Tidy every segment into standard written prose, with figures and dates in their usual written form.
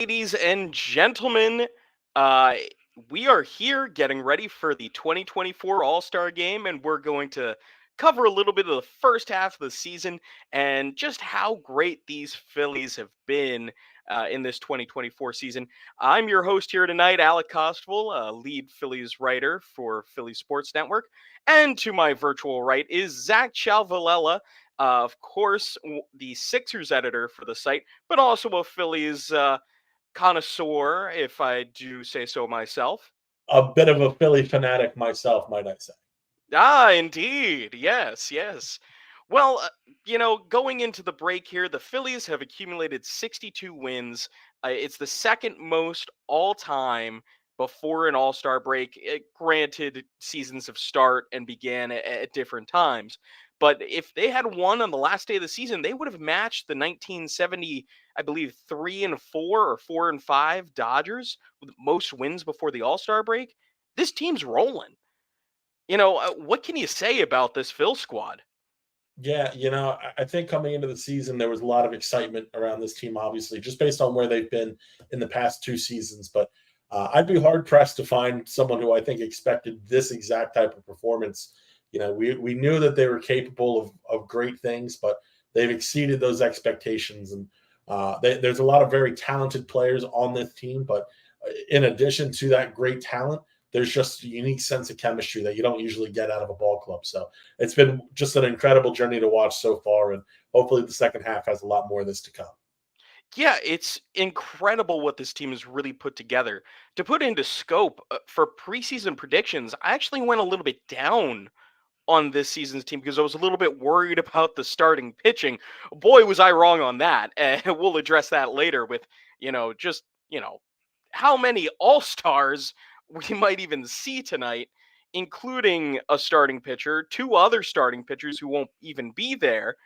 Ladies and gentlemen, uh, we are here getting ready for the 2024 All Star Game, and we're going to cover a little bit of the first half of the season and just how great these Phillies have been in this 2024 season. I'm your host here tonight, Alec Costable, lead Phillies writer for Philly Sports Network, and to my virtual right is Zach Chalvalella. Of course, the Sixers editor for the site, but also a Phillies connoisseur, if I do say so myself. A bit of a Philly fanatic myself, might I say. Ah, indeed. Yes, yes. Well, going into the break here, the Phillies have accumulated 62 wins. It's the second most all time before an All Star break. Granted, seasons have start and began at different times. But if they had won on the last day of the season, they would have matched the 1970, I believe, 3-4 or 4-5 Dodgers with most wins before the All Star break. This team's rolling. What can you say about this Phil squad? Yeah, I think coming into the season, there was a lot of excitement around this team, obviously, just based on where they've been in the past two seasons. But I'd be hard pressed to find someone who I think expected this exact type of performance. We knew that they were capable of great things, but they've exceeded those expectations. And there's a lot of very talented players on this team. But in addition to that great talent, there's just a unique sense of chemistry that you don't usually get out of a ball club. So it's been just an incredible journey to watch so far, and hopefully the second half has a lot more of this to come. Yeah, it's incredible what this team has really put together. To put into scope for preseason predictions, I actually went a little bit down on this season's team because I was a little bit worried about the starting pitching. Boy, was I wrong on that. And we'll address that later with, just, how many all stars we might even see tonight, including a starting pitcher, two other starting pitchers who won't even be there,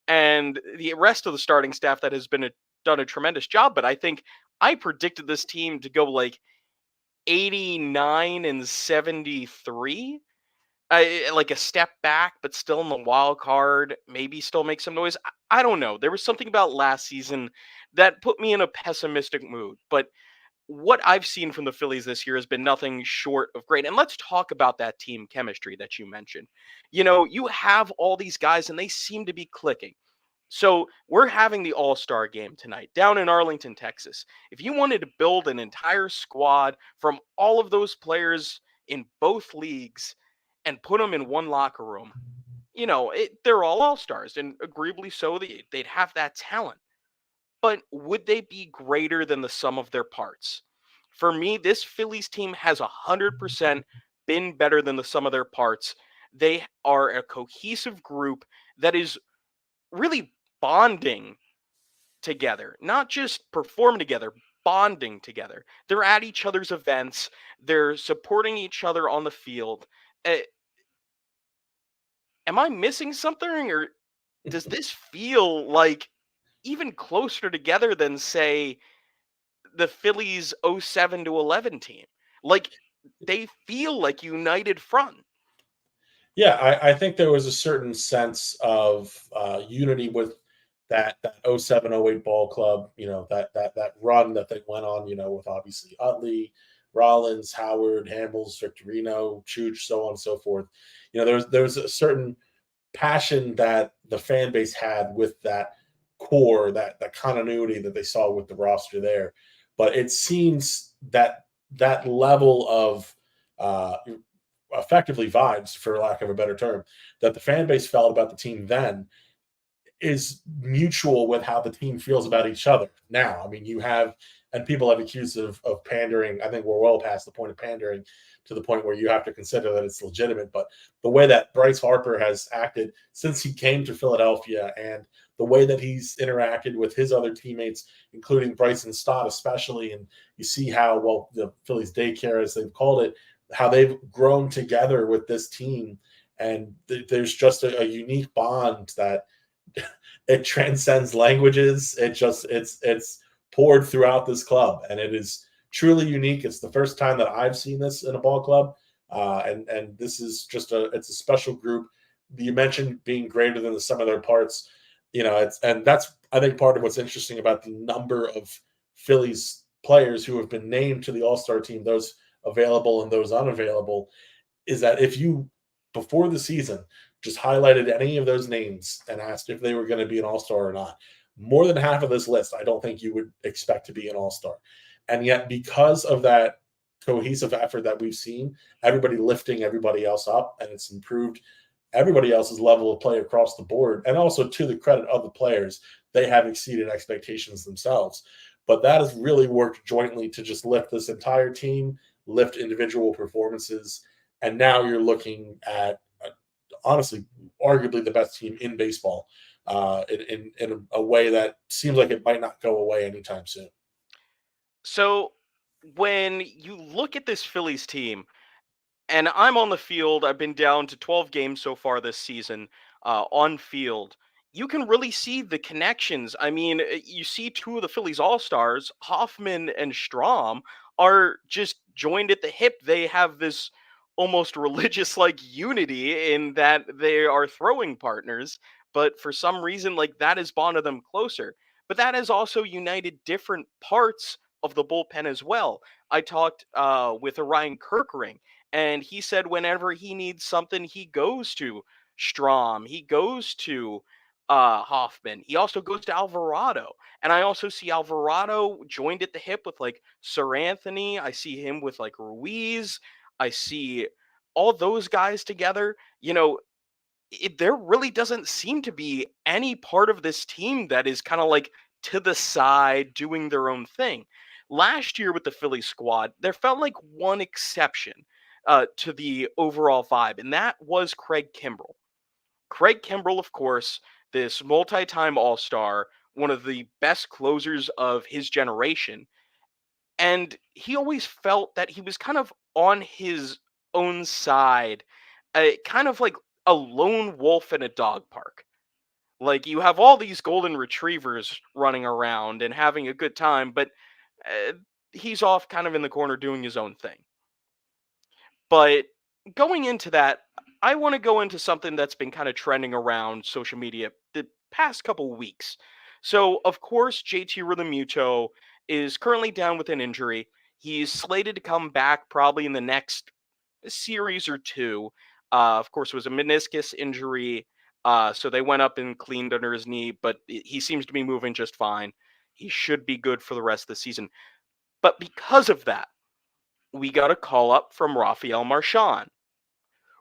and the rest of the starting staff that has done a tremendous job. But I think I predicted this team to go like 89-73. Like a step back, but still in the wild card, maybe still make some noise. I don't know. There was something about last season that put me in a pessimistic mood. But what I've seen from the Phillies this year has been nothing short of great. And let's talk about that team chemistry that you mentioned. You have all these guys and they seem to be clicking. So we're having the All Star game tonight down in Arlington, Texas. If you wanted to build an entire squad from all of those players in both leagues and put them in one locker room, they're all stars, and agreeably so, they'd have that talent. But would they be greater than the sum of their parts? For me, this Phillies team has 100% been better than the sum of their parts. They are a cohesive group that is really bonding together, not just perform together, bonding together. They're at each other's events, they're supporting each other on the field. Uh, am I missing something, or does this feel like even closer together than, say, the Phillies '07 to 11 team? Like, they feel like united front. Yeah, I think there was a certain sense of unity with that 07, 08 ball club. That run that they went on. With obviously Utley, Rollins, Howard, Hamels, Victorino, Chooch, so on and so forth. There was a certain passion that the fan base had with that core, that continuity that they saw with the roster there. But it seems that level of effectively vibes, for lack of a better term, that the fan base felt about the team then is mutual with how the team feels about each other now. I mean, and people have accused of pandering. I think we're well past the point of pandering to the point where you have to consider that it's legitimate. But the way that Bryce Harper has acted since he came to Philadelphia and the way that he's interacted with his other teammates, including Bryson Stott, especially, and you see how, well, the Phillies daycare, as they've called it, how they've grown together with this team. And there's just a unique bond that it transcends languages. It's poured throughout this club, and it is truly unique. It's the first time that I've seen this in a ball club, and this is just it's a special group. You mentioned being greater than the sum of their parts. That's, I think, part of what's interesting about the number of Phillies players who have been named to the All-Star team, those available and those unavailable, is that if you, before the season, just highlighted any of those names and asked if they were going to be an all-star or not, more than half of this list, I don't think you would expect to be an all-star. And yet, because of that cohesive effort that we've seen, everybody lifting everybody else up, and it's improved everybody else's level of play across the board. And also, to the credit of the players, they have exceeded expectations themselves. But that has really worked jointly to just lift this entire team, lift individual performances, and now you're looking at honestly, arguably the best team in baseball in a way that seems like it might not go away anytime soon. So when you look at this Phillies team, and I'm on the field. I've been down to 12 games so far this season on field. You can really see the connections. I mean, you see two of the Phillies All Stars, Hoffman and Strom, are just joined at the hip. They have this almost religious like unity in that they are throwing partners. But for some reason, like that has bonded them closer. But that has also united different parts of the bullpen as well. I talked with Orion Kirkring, and he said whenever he needs something, he goes to Strom, he goes to Hoffman, he also goes to Alvarado. And I also see Alvarado joined at the hip with like Sir Anthony. I see him with like Ruiz. I see all those guys together. There really doesn't seem to be any part of this team that is kind of like to the side doing their own thing. Last year with the Philly squad, there felt like one exception to the overall vibe, and that was Craig Kimbrell. Craig Kimbrell, of course, this multi time All Star, one of the best closers of his generation. And he always felt that he was kind of on his own side, kind of like a lone wolf in a dog park. Like you have all these golden retrievers running around and having a good time, but uh, he's off kind of in the corner doing his own thing. But going into that, I want to go into something that's been kind of trending around social media the past couple weeks. So, of course, JT Realmuto is currently down with an injury. He's slated to come back probably in the next series or two. Of course, it was a meniscus injury. So they went up and cleaned under his knee, but he seems to be moving just fine. He should be good for the rest of the season. But because of that, we got a call up from Rafael Marchand.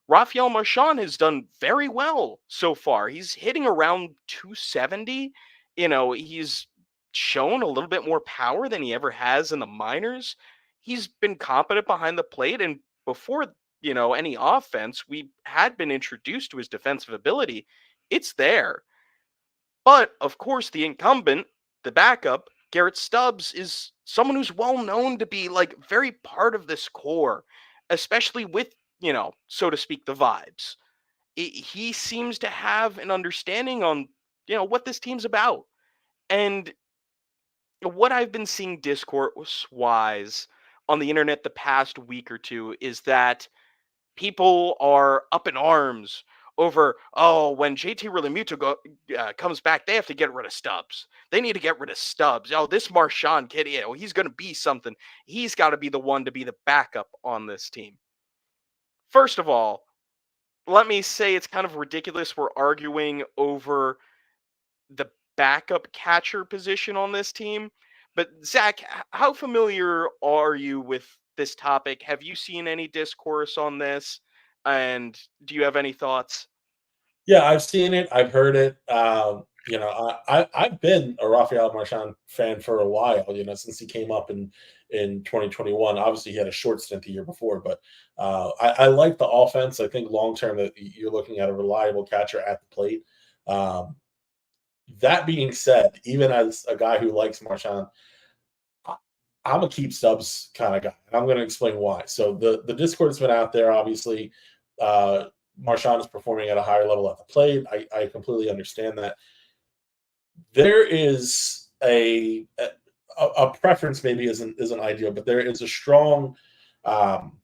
Rafael Marchand has done very well so far. He's hitting around 270. He's shown a little bit more power than he ever has in the minors. He's been competent behind the plate. And before, any offense, we had been introduced to his defensive ability. It's there. But of course, the incumbent, the backup, Garrett Stubbs, is someone who's well known to be like very part of this core, especially with, so to speak, the vibes. He seems to have an understanding on, what this team's about. And what I've been seeing discourse wise on the internet the past week or two is that people are up in arms over, oh, when JT Realmuto comes back, they have to get rid of Stubbs. They need to get rid of Stubbs. Oh, this Marchand kid, he's going to be something. He's got to be the one to be the backup on this team. First of all, let me say it's kind of ridiculous we're arguing over the backup catcher position on this team. But Zach, how familiar are you with this topic? Have you seen any discourse on this? And do you have any thoughts? Yeah, I've seen it. I've heard it. I've been a Rafael Marchand fan for a while. Since he came up in 2021. Obviously, he had a short stint the year before, but I like the offense. I think long term that you're looking at a reliable catcher at the plate. Um, that being said, even as a guy who likes Marchand, I'm a keep Stubbs kind of guy, and I'm going to explain why. So the Discord's been out there, obviously. Uh, Marchand is performing at a higher level at the plate. I completely understand that. There is a preference, maybe isn't ideal, but there is a strong. Um,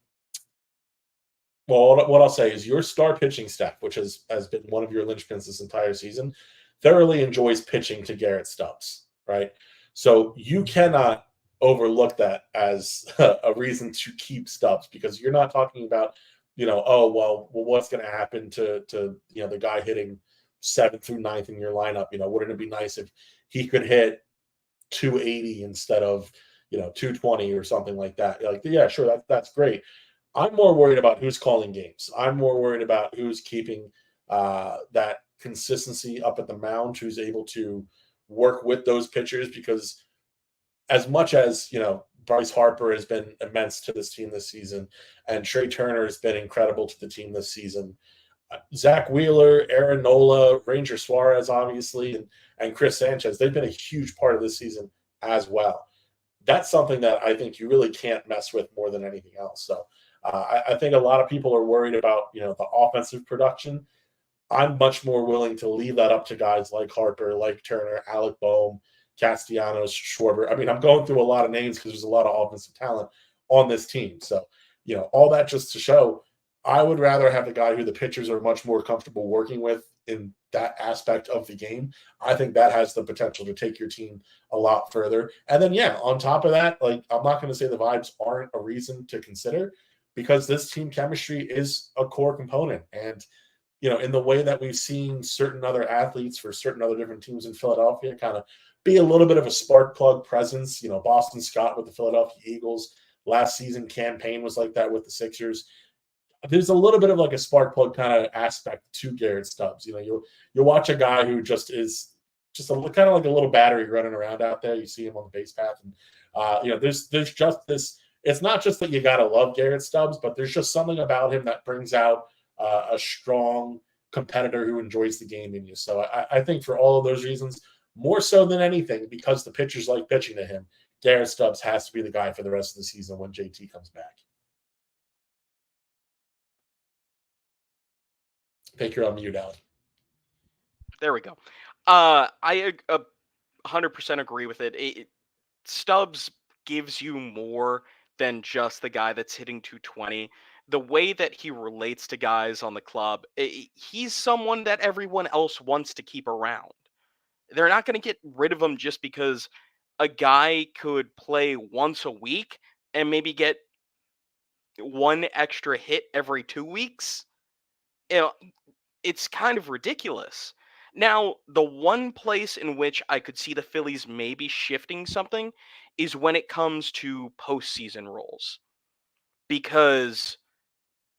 well, what I'll say is your star pitching staff, which has been one of your linchpins this entire season, thoroughly enjoys pitching to Garrett Stubbs, right? So you cannot overlook that as a reason to keep Stubbs, because you're not talking about, oh well, what's going to happen to the guy hitting seventh through ninth in your lineup. Wouldn't it be nice if he could hit 280 instead of 220 or something like that? Like, yeah, sure, that's great. I'm more worried about who's calling games. I'm more worried about who's keeping that consistency up at the mound, who's able to work with those pitchers, because as much as Bryce Harper has been immense to this team this season, and Trey Turner has been incredible to the team this season. Zach Wheeler, Aaron Nola, Ranger Suarez, obviously, and Chris Sanchez, they've been a huge part of this season as well. That's something that I think you really can't mess with more than anything else. So I think a lot of people are worried about the offensive production. I'm much more willing to leave that up to guys like Harper, like Turner, Alec Boehm, Castellanos, Schwarber. I mean, I'm going through a lot of names because there's a lot of offensive talent on this team. So, all that just to show, I would rather have the guy who the pitchers are much more comfortable working with in that aspect of the game. I think that has the potential to take your team a lot further. And then, yeah, on top of that, like, I'm not going to say the vibes aren't a reason to consider, because this team chemistry is a core component. And in the way that we've seen certain other athletes for certain other different teams in Philadelphia kind of be a little bit of a spark plug presence. Boston Scott with the Philadelphia Eagles last season, campaign was like that with the Sixers. There's a little bit of like a spark plug kind of aspect to Garrett Stubbs. You'll watch a guy who just is just kind of like a little battery running around out there. You see him on the base path, and there's just this. It's not just that you gotta love Garrett Stubbs, but there's just something about him that brings out a strong competitor who enjoys the game in you. So I think for all of those reasons, more so than anything, because the pitchers like pitching to him, Garrett Stubbs has to be the guy for the rest of the season when JT comes back. I think you're on mute, Alan. There we go. I 100% agree with it. Stubbs gives you more than just the guy that's hitting 220. The way that he relates to guys on the club, he's someone that everyone else wants to keep around. They're not going to get rid of him just because a guy could play once a week and maybe get one extra hit every 2 weeks. You know, it's kind of ridiculous. Now, the one place in which I could see the Phillies maybe shifting something is when it comes to postseason roles. Because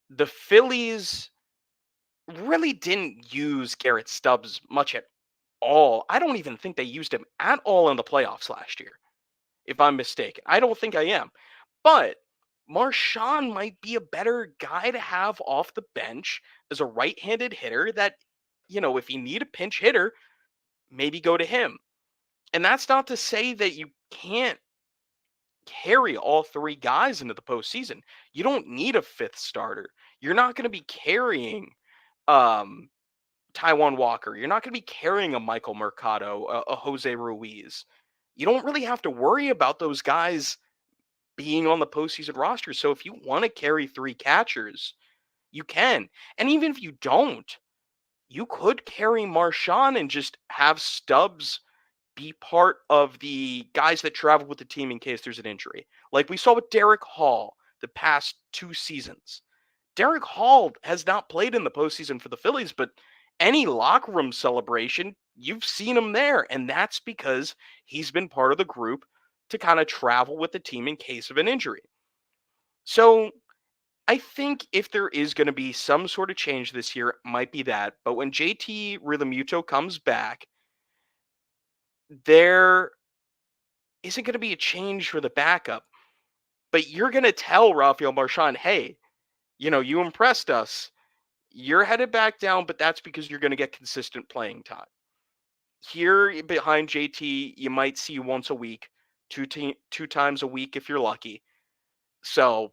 the Phillies really didn't use Garrett Stubbs much at all. I don't even think they used him at all in the playoffs last year, if I'm mistaken. I don't think I am. But Marshawn might be a better guy to have off the bench as a right-handed hitter that, if you need a pinch hitter, maybe go to him. And that's not to say that you can't carry all three guys into the postseason. You don't need a fifth starter. You're not going to be carrying um, Taiwan Walker. You're not going to be carrying a Michael Mercado, a Jose Ruiz. You don't really have to worry about those guys being on the postseason roster. So if you want to carry three catchers, you can. And even if you don't, you could carry Marshawn and just have Stubbs be part of the guys that travel with the team in case there's an injury. Like we saw with Derek Hall the past 2 seasons. Derek Hall has not played in the postseason for the Phillies, but any locker room celebration, you've seen him there. And that's because he's been part of the group to kind of travel with the team in case of an injury. So I think if there is going to be some sort of change this year, it might be that. But when JT Realmuto comes back, there isn't going to be a change for the backup. But you're going to tell Rafael Marchand, hey, you impressed us. You're headed back down, but that's because you're going to get consistent playing time. Here behind JT, you might see once a week, two times a week if you're lucky. So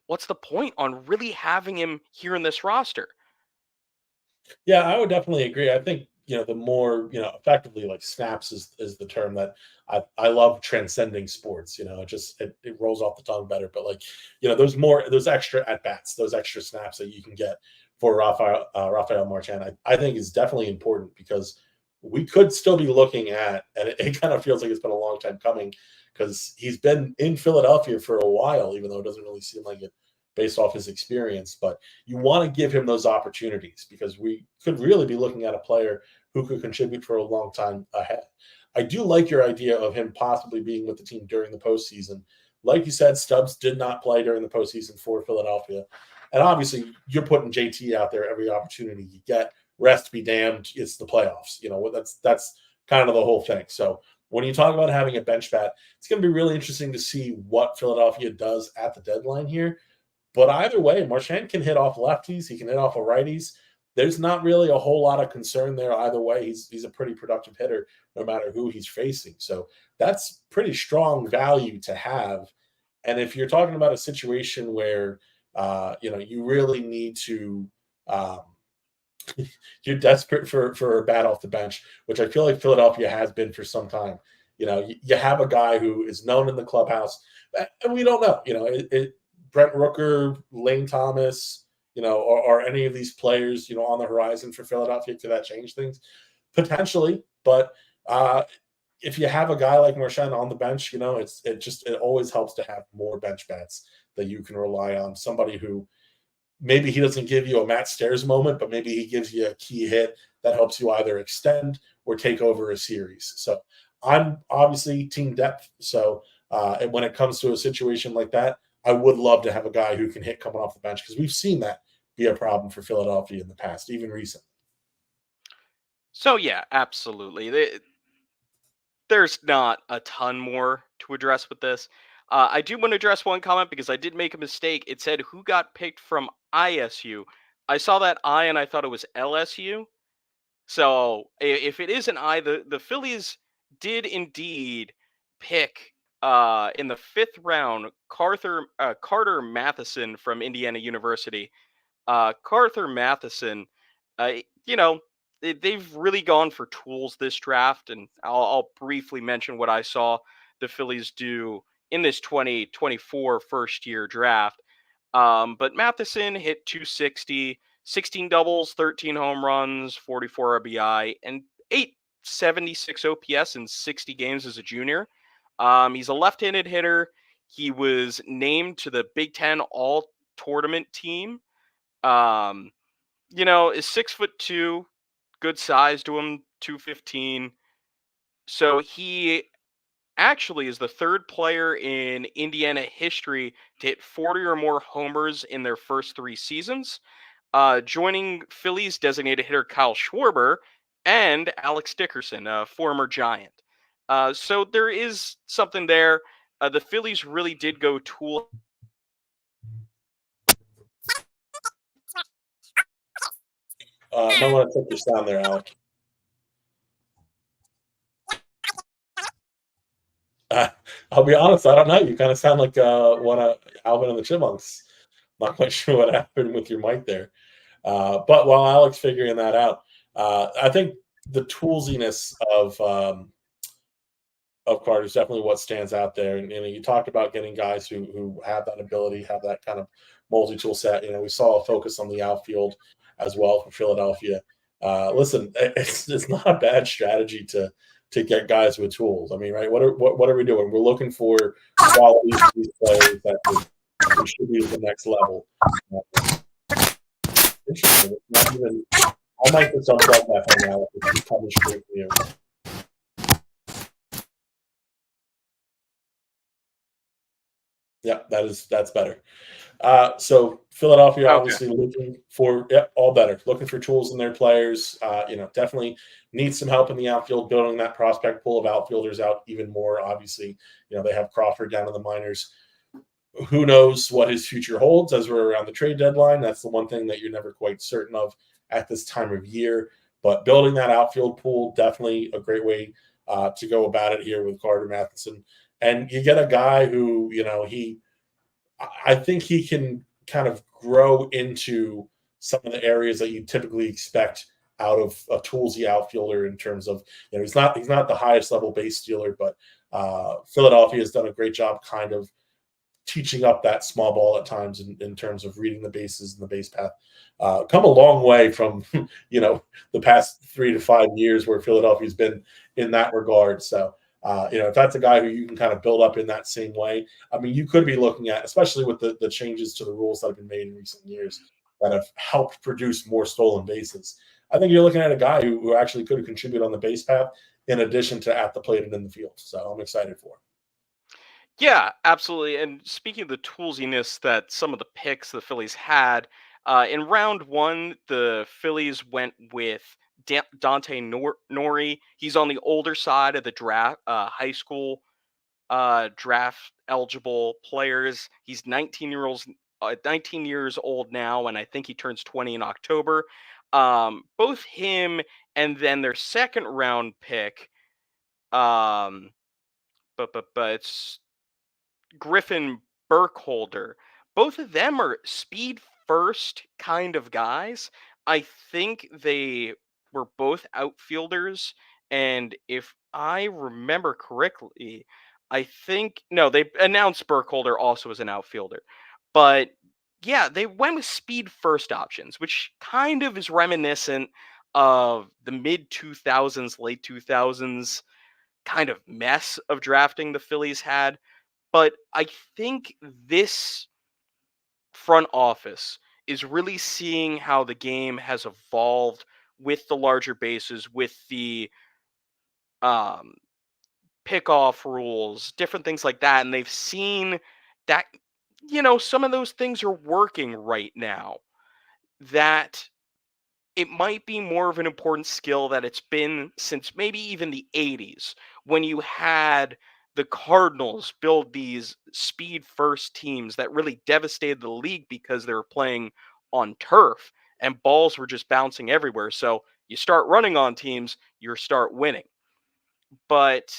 what's the point on really having him here in this roster? Yeah, I would definitely agree. I think the more effectively, like, snaps is the term that I love transcending sports. It rolls off the tongue better. But like those extra at bats, those extra snaps that you can get for Rafael Marchand, I think is definitely important, because we could still be looking at, and it kind of feels like it's been a long time coming because he's been in Philadelphia for a while, even though it doesn't really seem like it based off his experience. But you want to give him those opportunities because we could really be looking at a player who could contribute for a long time ahead. I do like your idea of him possibly being with the team during the postseason. Like you said, Stubbs did not play during the postseason for Philadelphia. And obviously, you're putting JT out there every opportunity you get. Rest be damned, it's the playoffs. That's kind of the whole thing. So when you talk about having a bench bat, it's going to be really interesting to see what Philadelphia does at the deadline here. But either way, Marchand can hit off lefties. He can hit off of righties. There's not really a whole lot of concern there either way. He's a pretty productive hitter no matter who he's facing. So that's pretty strong value to have. And if you're talking about a situation where you really need to um, you're desperate for a bat off the bench, which I feel like Philadelphia has been for some time. You have a guy who is known in the clubhouse, and we don't know. Brent Rooker, Lane Thomas, or any of these players, on the horizon for Philadelphia. Could that change things? Potentially, but if you have a guy like Marchand on the bench, it always helps to have more bench bats that you can rely on. Somebody who maybe he doesn't give you a Matt Stairs moment, but maybe he gives you a key hit that helps you either extend or take over a series. So I'm obviously team depth. So and when it comes to a situation like that, I would love to have a guy who can hit coming off the bench because we've seen that be a problem for Philadelphia in the past, even recently. So yeah, absolutely. There's not a ton more to address with this. I do want to address one comment because I did make a mistake. It said who got picked from ISU. I saw that I and I thought it was LSU. So if it is an I, the Phillies did indeed pick in the fifth round Carter Matheson from Indiana University. Carter Matheson, uh, you know, they've really gone for tools this draft, and I'll briefly mention what I saw the Phillies do in this 2024 first year draft. But Matheson hit 260, 16 doubles, 13 home runs, 44 RBI, and 876 OPS in 60 games as a junior. He's a left-handed hitter. He was named to the Big Ten All Tournament team. Um, is 6'2", good size to him, 215. So he actually is the third player in Indiana history to hit 40 or more homers in their first three seasons, joining Phillies designated hitter Kyle Schwarber and Alex Dickerson, a former Giant. So there is something there. The Phillies really did go tool. Might want to take your sound there, Alec. I'll be honest, I don't know. You kind of sound like one of Alvin and the Chipmunks. Not quite sure what happened with your mic there. But while Alex figuring that out, I think the toolsiness of Carter is definitely what stands out there. And you talked about getting guys who have that ability, have that kind of multi-tool set. We saw a focus on the outfield as well for Philadelphia. Listen, it's not a bad strategy to get guys with tools. I mean, right? What are we doing? We're looking for quality players that can contribute to the next level. Interesting. It's not even. I might put some stuff back on now. It's coming straight from you. Yeah, that's better. So Philadelphia obviously looking for all better, looking for tools in their players. Definitely needs some help in the outfield, building that prospect pool of outfielders out even more. Obviously, they have Crawford down in the minors. Who knows what his future holds as we're around the trade deadline? That's the one thing that you're never quite certain of at this time of year. But building that outfield pool, definitely a great way to go about it here with Carter Matheson. And you get a guy who, I think he can kind of grow into some of the areas that you typically expect out of a toolsy outfielder in terms of, he's not the highest level base stealer, but Philadelphia has done a great job kind of teaching up that small ball at times in terms of reading the bases and the base path. Come a long way from the past 3 to 5 years where Philadelphia's been in that regard. So if that's a guy who you can kind of build up in that same way, I mean, you could be looking at, especially with the changes to the rules that have been made in recent years that have helped produce more stolen bases. I think you're looking at a guy who actually could contribute on the base path in addition to at the plate and in the field. So I'm excited for him. Yeah, absolutely. And speaking of the toolsiness that some of the picks the Phillies had, in round one, the Phillies went with Dante Nori. He's on the older side of the draft, high school draft eligible players. He's 19 years old now, and I think he turns 20 in October. Both him and then their second round pick, um, but it's Griffin Burkholder. Both of them are speed first kind of guys. I think they were both outfielders, and if I remember correctly, I think no, they announced Burkholder also as an outfielder. But yeah, they went with speed first options, which kind of is reminiscent of the mid 2000s, late 2000s kind of mess of drafting the Phillies had. But I think this front office is really seeing how the game has evolved with the larger bases, with the um, pickoff rules, different things like that. And they've seen that, some of those things are working right now. That it might be more of an important skill that it's been since maybe even the 80s when you had the Cardinals build these speed first teams that really devastated the league because they were playing on turf and balls were just bouncing everywhere. So you start running on teams, you start winning. But,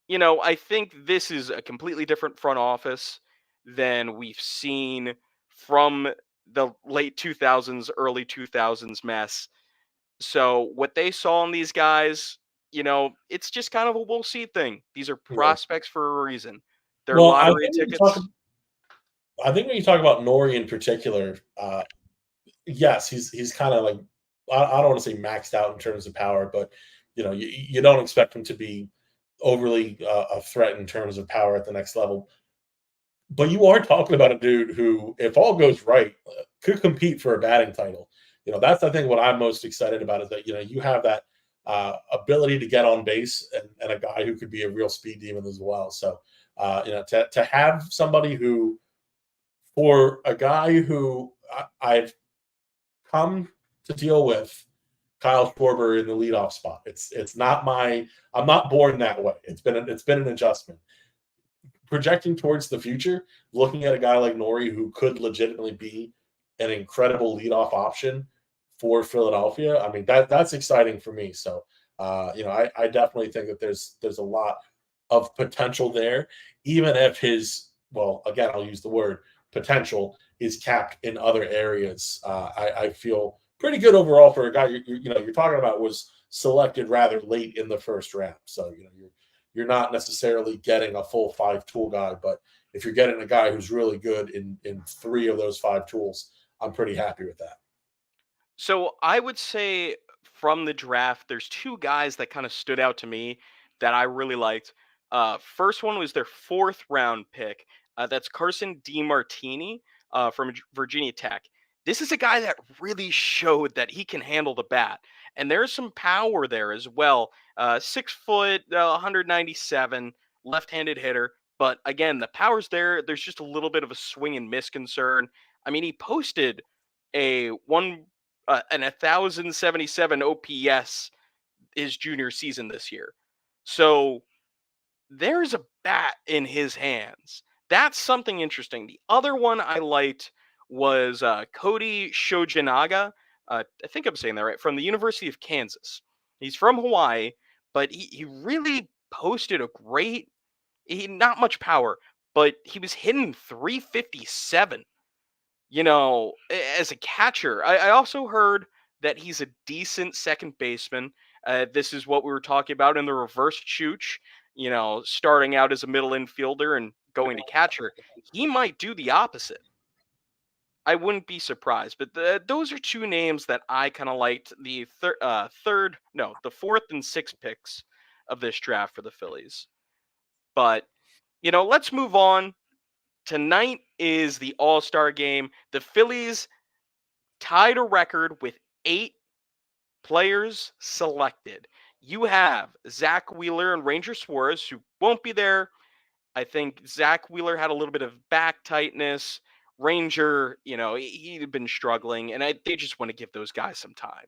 I think this is a completely different front office than we've seen from the late 2000s, early 2000s mess. So what they saw in these guys, it's just kind of a we'll see thing. These are Yeah. prospects for a reason. They're Well, lottery tickets. I think when you talk about Nori in particular, yes, he's kind of like I don't want to say maxed out in terms of power, but you don't expect him to be overly a threat in terms of power at the next level. But you are talking about a dude who, if all goes right, could compete for a batting title. That's I think what I'm most excited about is that you have that ability to get on base and a guy who could be a real speed demon as well. So to have somebody who, for a guy who I've come to deal with Kyle Schwarber in the leadoff spot. It's not my I'm not born that way. It's been an adjustment. Projecting towards the future, looking at a guy like Nori who could legitimately be an incredible leadoff option for Philadelphia. I mean that's exciting for me. So I definitely think that there's a lot of potential there, even if his well, again, I'll use the word potential is capped in other areas. I feel pretty good overall for a guy you're talking about was selected rather late in the first round. So you're not necessarily getting a full five tool guy, but if you're getting a guy who's really good in three of those five tools, I'm pretty happy with that. So I would say from the draft, there's two guys that kind of stood out to me that I really liked. First one was their fourth round pick. That's Carson DeMartini from Virginia Tech. This is a guy that really showed that he can handle the bat, and there's some power there as well. 6 foot, 197, left-handed hitter. But again, the power's there. There's just a little bit of a swing and miss concern. I mean, he posted an 1,077 OPS his junior season this year. So there's a bat in his hands. That's something interesting. The other one I liked was Cody Shojinaga. I think I'm saying that right, from the University of Kansas. He's from Hawaii, but he really posted a great, not much power, but he was hitting 357 as a catcher. I also heard that he's a decent second baseman. This is what we were talking about in the reverse chooch, starting out as a middle infielder and going to catcher, he might do the opposite. I wouldn't be surprised. But those are two names that I kind of liked. The the fourth and sixth picks of this draft for the Phillies. But let's move on. Tonight is the All Star game. The Phillies tied a record with 8 players selected. You have Zach Wheeler and Ranger Suarez, who won't be there. I think Zach Wheeler had a little bit of back tightness. Ranger, he'd been struggling, and they just want to give those guys some time.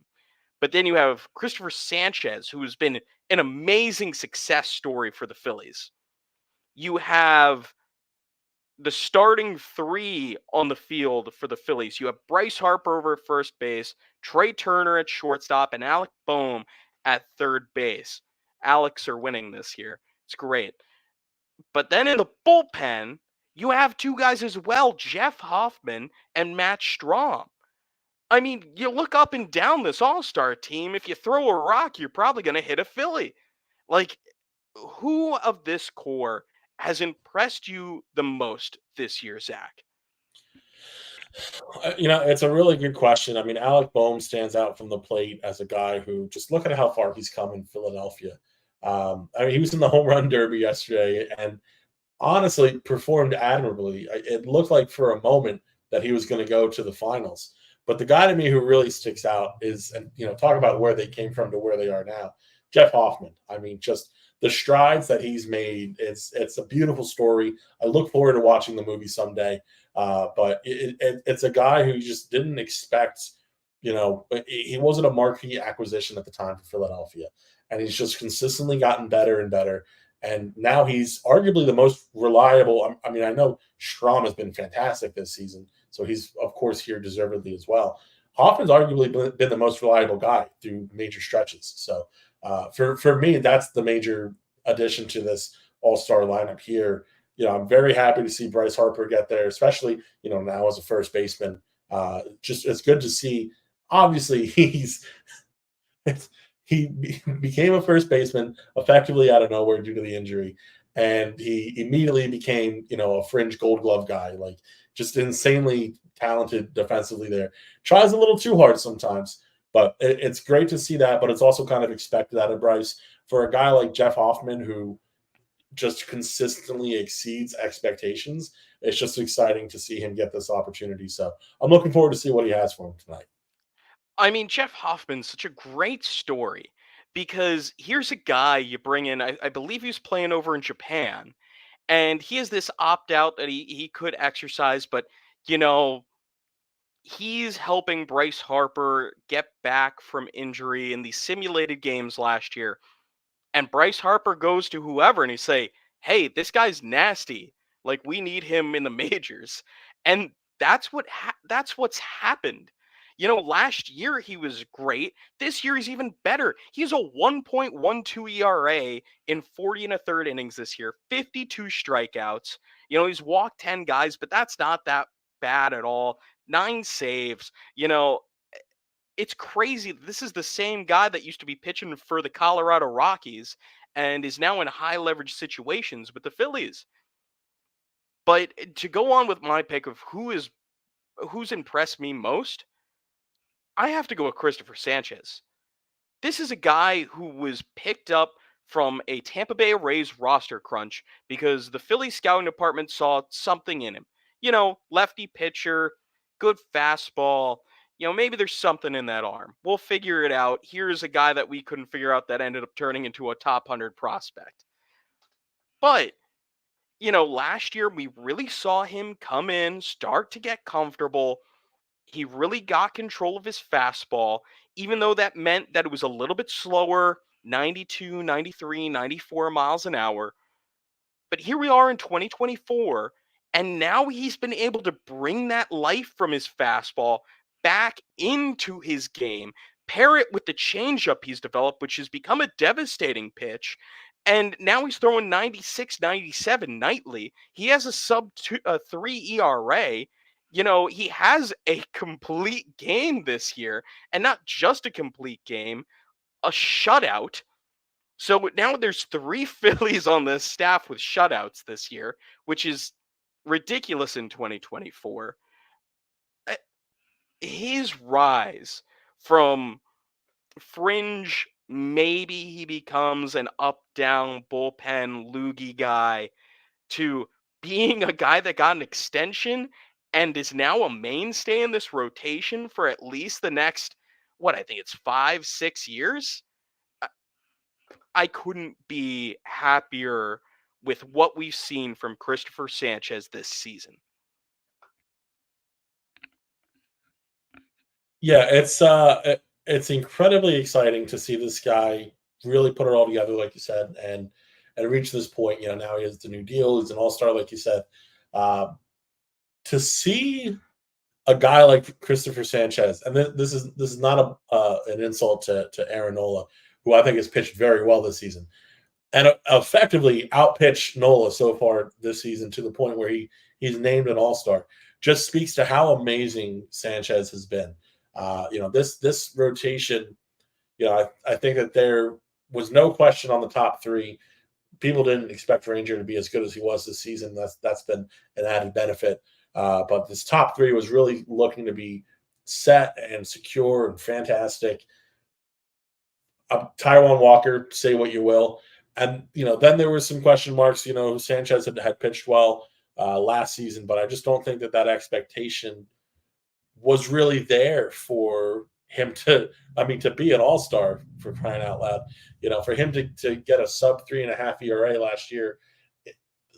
But then you have Christopher Sanchez, who has been an amazing success story for the Phillies. You have the starting 3 on the field for the Phillies. You have Bryce Harper over at first base, Trey Turner at shortstop, and Alec Boehm at third base. Alex are winning this year. It's great. But then in the bullpen, you have 2 guys as well, Jeff Hoffman and Matt Strom. I mean, you look up and down this All-Star team, if you throw a rock, you're probably going to hit a Philly. Like, who of this core has impressed you the most this year, Zach? It's a really good question. I mean, Alec Boehm stands out from the plate as a guy who just look at how far he's come in Philadelphia. I mean, he was in the home run derby yesterday and honestly performed admirably. It looked like for a moment that he was going to go to the finals. But the guy to me who really sticks out is, and talk about where they came from to where they are now, Jeff Hoffman. I mean, just the strides that he's made. It's a beautiful story. I look forward to watching the movie someday. But it's a guy who you just didn't expect. He wasn't a marquee acquisition at the time for Philadelphia, and he's just consistently gotten better and better. And now he's arguably the most reliable. I mean, I know Strom has been fantastic this season, so he's, of course, here deservedly as well. Hoffman's arguably been the most reliable guy through major stretches. So for me, that's the major addition to this all-star lineup here. I'm very happy to see Bryce Harper get there, especially, now as a first baseman. Just it's good to see. Obviously, he became a first baseman effectively out of nowhere due to the injury, and he immediately became, a fringe Gold Glove guy, like just insanely talented defensively there. Tries a little too hard sometimes, but it's great to see that. But it's also kind of expected out of Bryce for a guy like Jeff Hoffman, who just consistently exceeds expectations. It's just exciting to see him get this opportunity. So I'm looking forward to see what he has for him tonight. I mean, Jeff Hoffman's such a great story because here's a guy you bring in, I believe he was playing over in Japan, and he has this opt out that he could exercise, but, you know, he's helping Bryce Harper get back from injury in these simulated games last year. And Bryce Harper goes to whoever and he say, "Hey, this guy's nasty. Like we need him in the majors." And that's what's happened. Last year he was great. This year he's even better. He's a 1.12 ERA in 40 and a third innings this year, 52 strikeouts. He's walked 10 guys, but that's not that bad at all. 9 saves. It's crazy. This is the same guy that used to be pitching for the Colorado Rockies and is now in high leverage situations with the Phillies. But to go on with my pick of who's impressed me most, I have to go with Christopher Sanchez. This is a guy who was picked up from a Tampa Bay Rays roster crunch because the Philly scouting department saw something in him. Lefty pitcher, good fastball. Maybe there's something in that arm. We'll figure it out. Here's a guy that we couldn't figure out that ended up turning into a top 100 prospect. But, last year we really saw him come in, start to get comfortable. He really got control of his fastball, even though that meant that it was a little bit slower, 92, 93, 94 miles an hour. But here we are in 2024, and now he's been able to bring that life from his fastball back into his game, pair it with the changeup he's developed, which has become a devastating pitch. And now he's throwing 96, 97 nightly. He has a sub 3 ERA. He has a complete game this year, and not just a complete game, a shutout. So now there's three Phillies on the staff with shutouts this year, which is ridiculous in 2024. Uh, His rise from fringe, maybe he becomes an up down bullpen loogie guy, to being a guy that got an extension and is now a mainstay in this rotation for at least the next, what, I think it's 5, 6 years. I I couldn't be happier with what we've seen from Christopher Sanchez this season. Yeah, it's incredibly exciting to see this guy really put it all together, like you said, and reach this point. You know, now he has the new deal. He's an all star, like you said. Uh, to see a guy like Christopher Sanchez, and this is not an insult to Aaron Nola, who I think has pitched very well this season, and effectively outpitched Nola so far this season to the point where he's named an All Star. Just speaks to how amazing Sanchez has been. This rotation. I think that there was no question on the top three. People didn't expect Ranger to be as good as he was this season. That's been an added benefit. But this top three was really looking to be set and secure and fantastic. Taiwan Walker, say what you will. And, then there was some question marks. Sanchez had pitched well last season, but I just don't think that expectation was really there for him to be an all-star, for crying out loud. For him to get a sub 3.5 ERA last year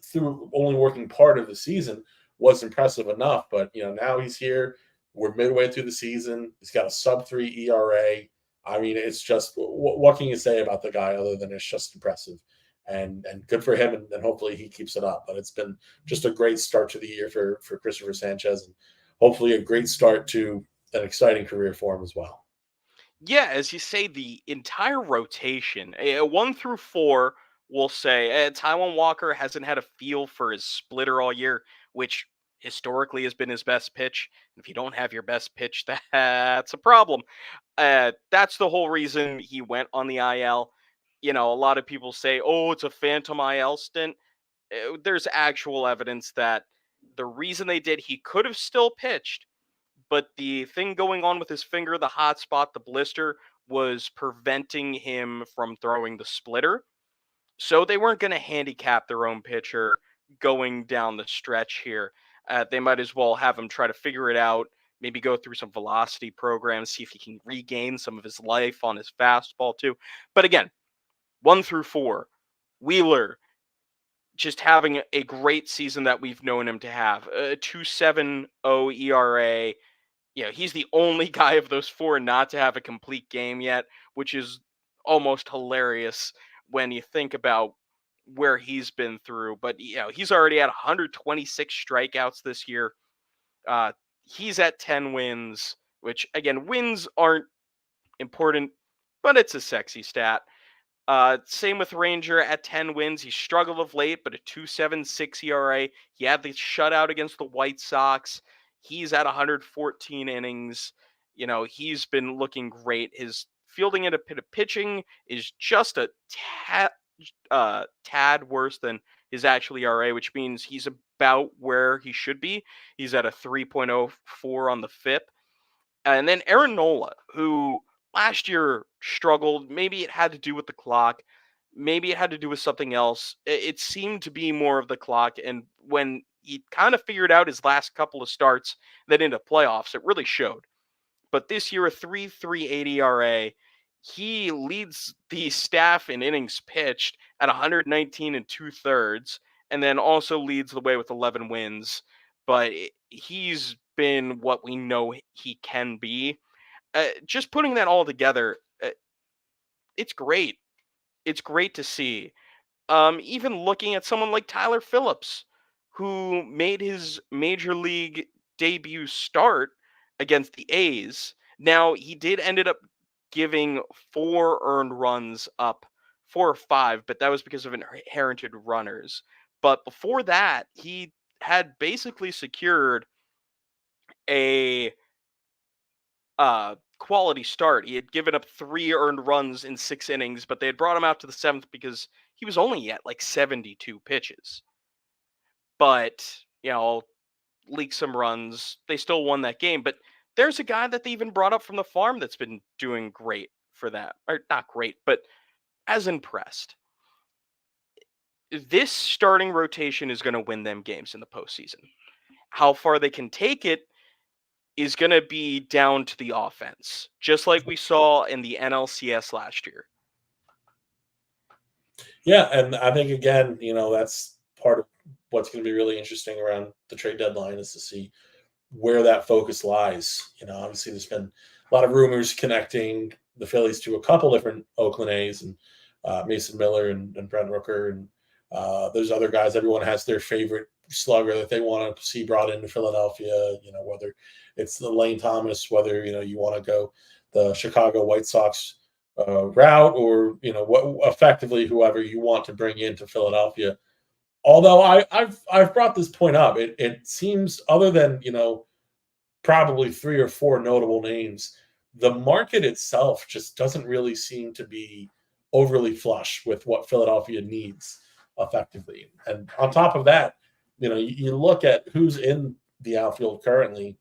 through only working part of the season was impressive enough. But, now he's here. We're midway through the season. He's got a sub 3 ERA. I mean, it's just, what can you say about the guy other than it's just impressive, and good for him, and hopefully he keeps it up. But it's been just a great start to the year for Christopher Sanchez, and hopefully a great start to an exciting career for him as well. Yeah, as you say, the entire rotation, 1 through 4, will say Taiwan Walker hasn't had a feel for his splitter all year, which historically has been his best pitch. If you don't have your best pitch, that's a problem. That's the whole reason he went on the IL. A lot of people say, "Oh, it's a phantom IL stint." There's actual evidence that the reason they did, he could have still pitched, but the thing going on with his finger, the hot spot, the blister, was preventing him from throwing the splitter. So they weren't going to handicap their own pitcher going down the stretch here. They might as well have him try to figure it out, maybe go through some velocity programs, see if he can regain some of his life on his fastball too. But again, 1 through 4, Wheeler just having a great season that we've known him to have. A 2.70 ERA. He's the only guy of those four not to have a complete game yet, which is almost hilarious when you think about where he's been through. But he's already at 126 strikeouts this year. Uh, he's at 10 wins, which again, wins aren't important, but it's a sexy stat. Same with Ranger at 10 wins. He struggled of late, but a 2.76 ERA. He had the shutout against the White Sox. He's at 114 innings. He's been looking great. His fielding and a bit of pitching is just a tad worse than his actual ERA, which means he's about where he should be. He's at a 3.04 on the FIP. And then Aaron Nola, who last year struggled. Maybe it had to do with the clock. Maybe it had to do with something else. It seemed to be more of the clock. And when he kind of figured out his last couple of starts, then into playoffs, it really showed. But this year, a 3.38 ERA. He leads the staff in innings pitched at 119 and 2/3, and then also leads the way with 11 wins. But he's been what we know he can be. Just putting that all together, it's great. It's great to see. Even looking at someone like Tyler Phillips, who made his major league debut start against the A's. Now, he did ended up giving 4 earned runs up, 4 or 5, but that was because of inherited runners. But before that, he had basically secured a quality start. He had given up 3 earned runs in 6 innings, but they had brought him out to the seventh because he was only at like 72 pitches. But, leak some runs. They still won that game. But there's a guy that they even brought up from the farm that's been doing great for that. Or not great, but as impressed. This starting rotation is going to win them games in the postseason. How far they can take it is going to be down to the offense, just like we saw in the NLCS last year. Yeah, and I think again, that's part of what's going to be really interesting around the trade deadline is to see where that focus lies. Obviously there's been a lot of rumors connecting the Phillies to a couple different Oakland A's and Mason Miller and Brent Rooker and there's other guys. Everyone has their favorite slugger that they want to see brought into Philadelphia. Whether it's the Lane Thomas, whether you want to go the Chicago White Sox route, or what effectively whoever you want to bring into Philadelphia. Although I've brought this point up, it seems other than probably 3 or 4 notable names, the market itself just doesn't really seem to be overly flush with what Philadelphia needs effectively. And on top of that, you look at who's in the outfield currently.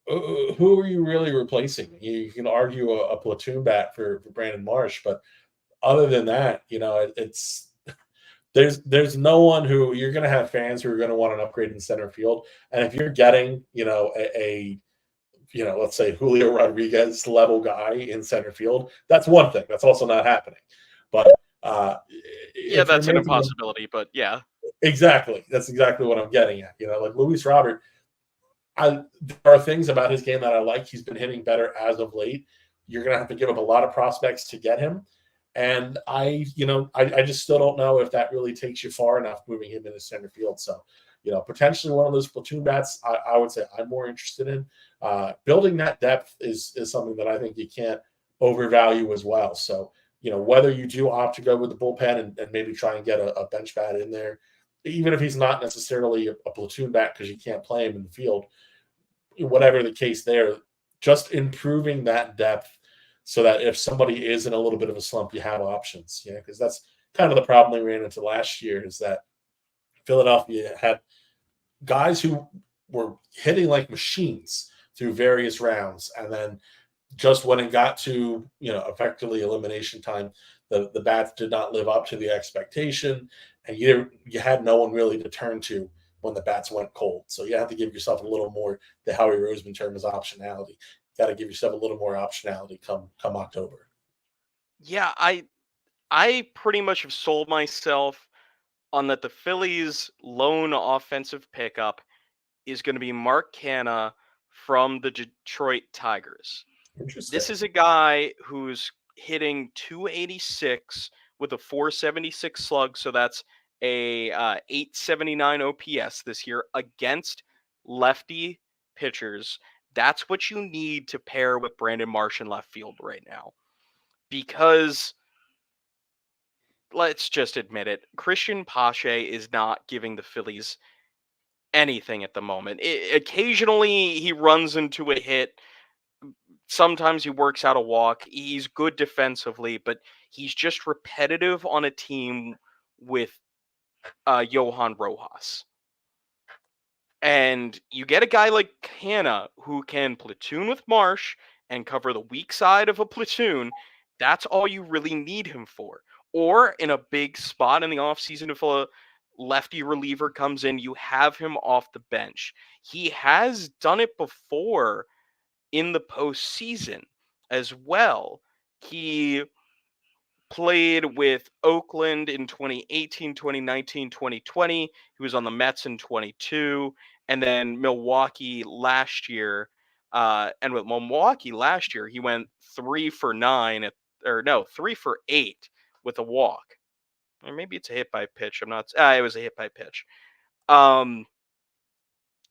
Who are you really replacing? You can argue a platoon bat for Brandon Marsh, but other than that, it's there's no one who you're going to have fans who are going to want an upgrade in center field. And if you're getting, let's say Julio Rodriguez level guy in center field, that's one thing. That's also not happening. But Yeah, if you're that's an making impossibility, but yeah. exactly, that's exactly what I'm getting at. Like Luis Robert, there are things about his game that I like. He's been hitting better as of late. You're going to have to give up a lot of prospects to get him. And I just still don't know if that really takes you far enough moving him into center field. So, potentially one of those platoon bats, I would say I'm more interested in. Building that depth is something that I think you can't overvalue as well. So, whether you do opt to go with the bullpen and maybe try and get a bench bat in there, even if he's not necessarily a platoon bat because you can't play him in the field, whatever the case there, just improving that depth so that if somebody is in a little bit of a slump, you have options. Because that's kind of the problem we ran into last year is that Philadelphia had guys who were hitting like machines through various rounds. And then just when it got to, effectively elimination time, the bats did not live up to the expectation. And you had no one really to turn to when the bats went cold. So you have to give yourself a little more, the Howie Roseman term is optionality. You got to give yourself a little more optionality come October. Yeah, I pretty much have sold myself on that the Phillies' lone offensive pickup is going to be Mark Canha from the Detroit Tigers. This Interesting. is a guy who's hitting 286 with a 476 slug, so that's a 879 OPS this year against lefty pitchers. That's what you need to pair with Brandon Marsh in left field right now. Because let's just admit it, Christian Pache is not giving the Phillies anything at the moment. Occasionally he runs into a hit. Sometimes he works out a walk. He's good defensively, but he's just repetitive on a team with Johan Rojas. And you get a guy like Canha who can platoon with Marsh and cover the weak side of a platoon. That's all you really need him for. Or in a big spot in the offseason, if a lefty reliever comes in, you have him off the bench. He has done it before in the postseason as well. He played with Oakland in 2018, 2019, 2020. He was on the Mets in 22, and then Milwaukee last year. And with Milwaukee last year, he went 3 for 9 or no, 3 for 8 with a walk. Or maybe it's a hit by pitch. I'm not. It was a hit by pitch. Um.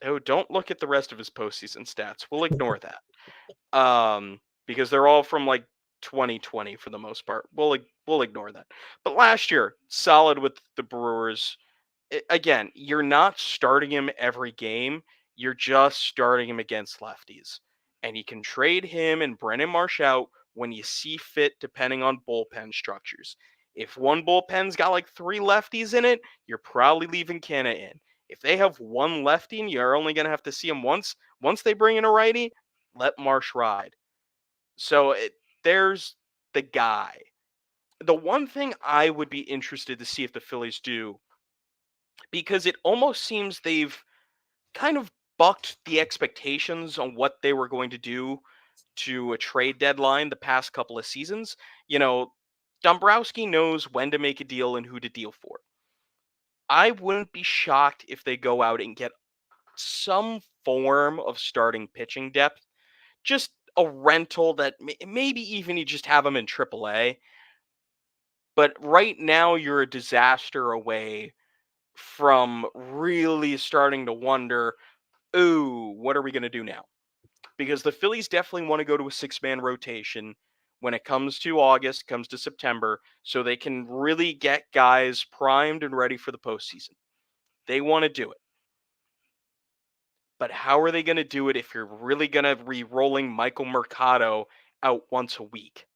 Oh, don't look at the rest of his postseason stats. We'll ignore that. Because they're all from like 2020 for the most part. We'll ignore that. But last year, solid with the Brewers. Again, you're not starting him every game. You're just starting him against lefties. and you can trade him and Brennan Marsh out when you see fit, depending on bullpen structures. If one bullpen's got like three lefties in it, you're probably leaving Canna in. If they have one lefty and you're only going to have to see him once, once they bring in a righty, let Marsh ride. So there's the guy. The one thing I would be interested to see if the Phillies do, because it almost seems they've kind of bucked the expectations on what they were going to do to a trade deadline the past couple of seasons. You know, Dombrowski knows when to make a deal and who to deal for. I wouldn't be shocked if they go out and get some form of starting pitching depth, just a rental that maybe even you just have them in AAA. But right now, you're a disaster away from really starting to wonder, ooh, what are we going to do now? Because the Phillies definitely want to go to a six-man rotation when it comes to August, comes to September, so they can really get guys primed and ready for the postseason. They want to do it. But how are they going to do it if you're really going to be rolling Michael Mercado out once a week?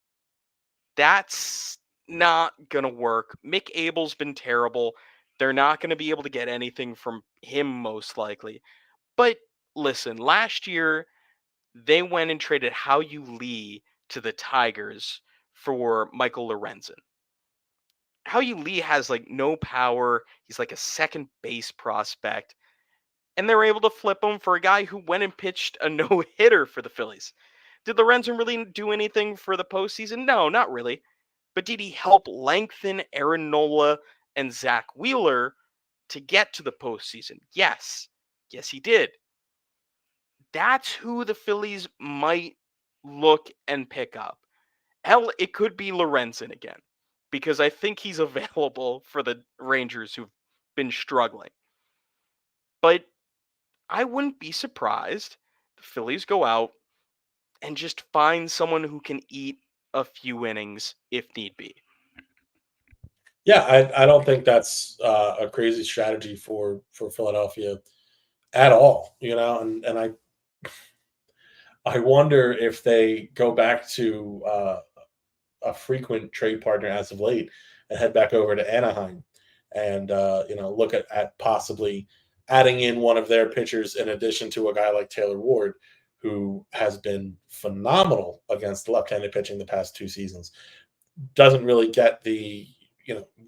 That's not going to work. Mick Abel's been terrible. They're not going to be able to get anything from him, most likely. But listen, last year, they went and traded How You Lee to the Tigers for Michael Lorenzen. How You Lee has like no power. He's like a second base prospect. And they were able to flip him for a guy who went and pitched a no hitter for the Phillies. Did Lorenzen really do anything for the postseason? No, not really. But did he help lengthen Aaron Nola and Zach Wheeler to get to the postseason? Yes. Yes, he did. That's who the Phillies might look and pick up. Hell, it could be Lorenzen again, because I think he's available for the Rangers who've been struggling. But I wouldn't be surprised the Phillies go out and just find someone who can eat a few innings if need be. Yeah, I don't think that's a crazy strategy for Philadelphia at all. And I wonder if they go back to a frequent trade partner as of late and head back over to Anaheim and look at possibly adding in one of their pitchers in addition to a guy like Taylor Ward, who has been phenomenal against left-handed pitching the past two seasons. Doesn't really get the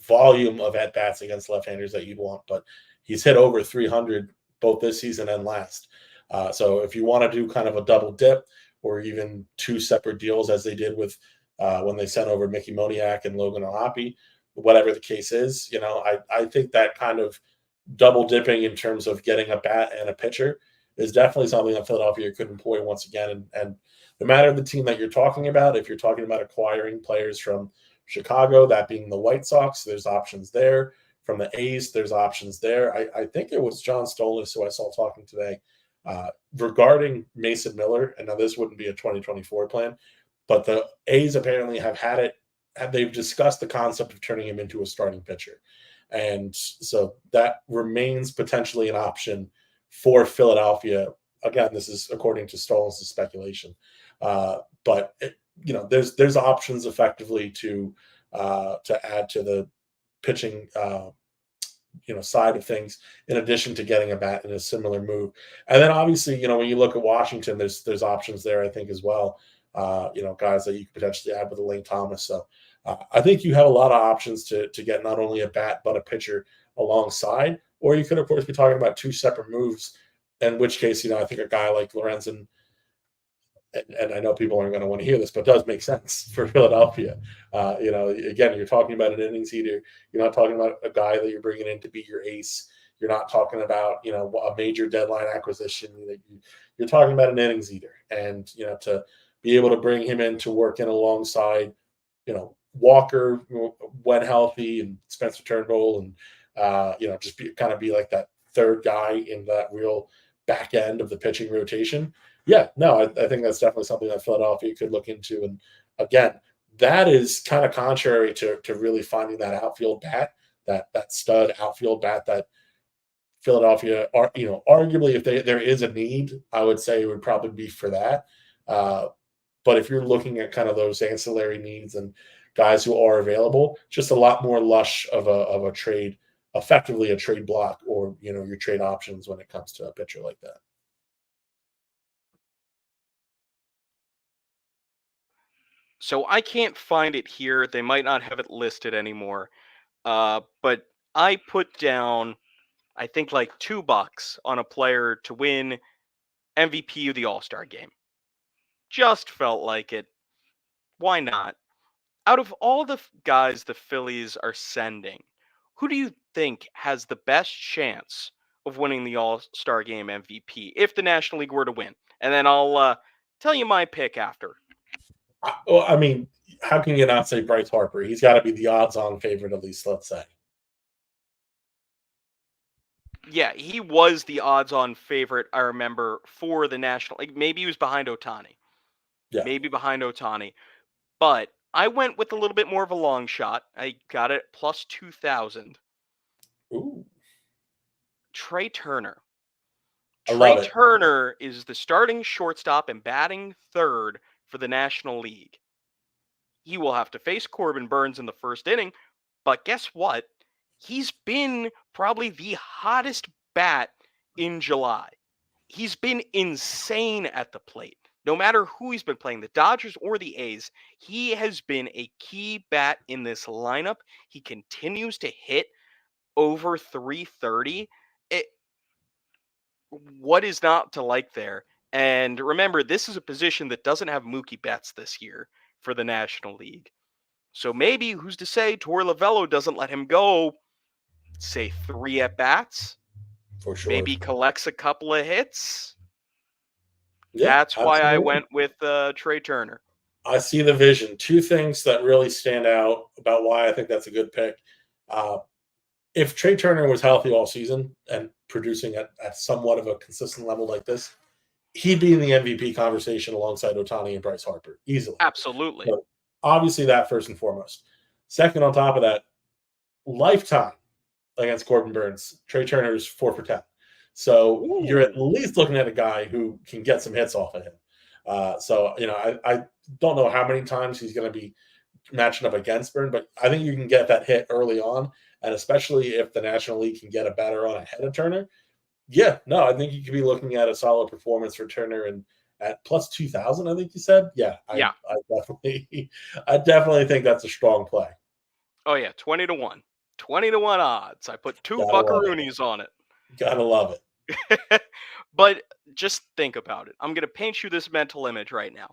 volume of at bats against left-handers that you'd want, but he's hit over 300 both this season and last. So if you want to do kind of a double dip or even two separate deals as they did with when they sent over Mickey Moniak and Logan O'Hoppe, whatever the case is, I think that kind of double dipping in terms of getting a bat and a pitcher is definitely something that Philadelphia could employ once again. And no matter the team that you're talking about, if you're talking about acquiring players from Chicago, that being the White Sox, there's options there. From the A's, there's options there. I think it was John Stolas who I saw talking today regarding Mason Miller. And now this wouldn't be a 2024 plan, but the A's apparently have had it. They've discussed the concept of turning him into a starting pitcher. And so that remains potentially an option for Philadelphia. Again, this is according to Stolas' speculation. But there's options effectively to add to the pitching side of things in addition to getting a bat in a similar move. And then obviously when you look at Washington, there's options there I think as well. Guys that you could potentially add with a Lane Thomas. So I think you have a lot of options to get not only a bat but a pitcher alongside, or you could of course be talking about two separate moves. In which case, I think a guy like Lorenzen, and I know people aren't going to want to hear this, but it does make sense for Philadelphia. Again, you're talking about an innings eater. You're not talking about a guy that you're bringing in to be your ace. You're not talking about, a major deadline acquisition. You're talking about an innings eater. And, to be able to bring him in to work in alongside, Walker when healthy and Spencer Turnbull and, just be like that third guy in that real back end of the pitching rotation. Yeah, no, I think that's definitely something that Philadelphia could look into. And again, that is kind of contrary to really finding that outfield bat, that stud outfield bat that Philadelphia are, arguably if there is a need, I would say it would probably be for that. But if you're looking at kind of those ancillary needs and guys who are available, just a lot more lush of a trade, effectively a trade block, or your trade options when it comes to a pitcher like that. So I can't find it here. They might not have it listed anymore. But I put down, I think, like $2 on a player to win MVP of the All Star game. Just felt like it. Why not? Out of all the guys the Phillies are sending, who do you think has the best chance of winning the All Star game MVP if the National League were to win? And then I'll tell you my pick after. Well, I mean, how can you not say Bryce Harper? He's got to be the odds-on favorite, at least. Let's say. Yeah, he was the odds-on favorite. I remember for the National League. Maybe he was behind Otani. Yeah. Maybe behind Otani. But I went with a little bit more of a long shot. I got it plus 2,000. Ooh, Trey Turner. I Trey love it Turner is the starting shortstop and batting third for the National League. He will have to face Corbin Burns in the first inning, but guess what? He's been probably the hottest bat in July. He's been insane at the plate. No matter who he's been playing, the Dodgers or the A's, he has been a key bat in this lineup. He continues to hit over 330. It, what is not to like there? And remember, this is a position that doesn't have Mookie Betts this year for the National League. So maybe, who's to say Torey Lovello doesn't let him go, say 3 at bats, for sure. maybe collects a couple of hits. Yeah, That's why I absolutely. went with Trey Turner. I see the vision. Two things that really stand out about why I think that's a good pick. Uh, if Trey Turner was healthy all season and producing at somewhat of a consistent level like this, he'd be in the MVP conversation alongside Otani and Bryce Harper easily. Absolutely. So obviously that first and foremost. Second, on top of that, lifetime against Corbin Burns, Trey Turner's 4 for 10. So you're at Ooh. least looking at a guy who can get some hits off of him. I don't know how many times he's going to be matching up against Burn, but I think you can get that hit early on, and especially if the National League can get a batter on ahead of Turner. Yeah, no, I think you could be looking at a solid performance for Turner and at plus 2,000. I think you said, yeah, Yeah. I definitely, I definitely think that's a strong play. Oh yeah, 20 to 1. 20 to 1 odds. I put two Gotta love it. buckaroonies on it. Gotta love it. But just think about it. I'm going to paint you this mental image right now.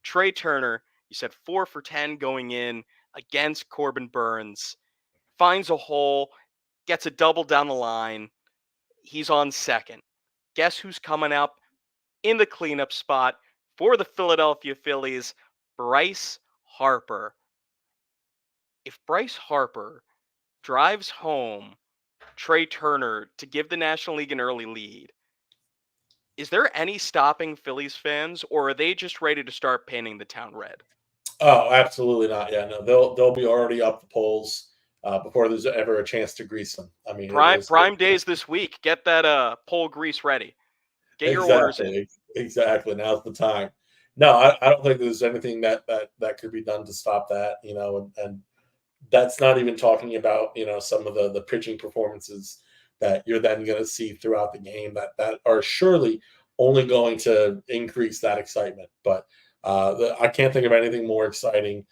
Trey Turner, you said 4 for 10 going in against Corbin Burns, finds a hole, gets a double down the line. He's on second. Guess who's coming up in the cleanup spot for the Philadelphia Phillies? Bryce Harper. If Bryce Harper drives home Trey Turner to give the National League an early lead, is there any stopping Phillies fans, or are they just ready to start painting the town red? Oh, absolutely not. Yeah, no, they'll be already up the polls before there's ever a chance to grease them. I mean, it was Prime days this week. Get that pole grease ready. Get your orders in. exactly. Now's the time. No, I don't think there's anything that could be done to stop that. And that's not even talking about some of the pitching performances that you're then going to see throughout the game that are surely only going to increase that excitement. But I can't think of anything more exciting,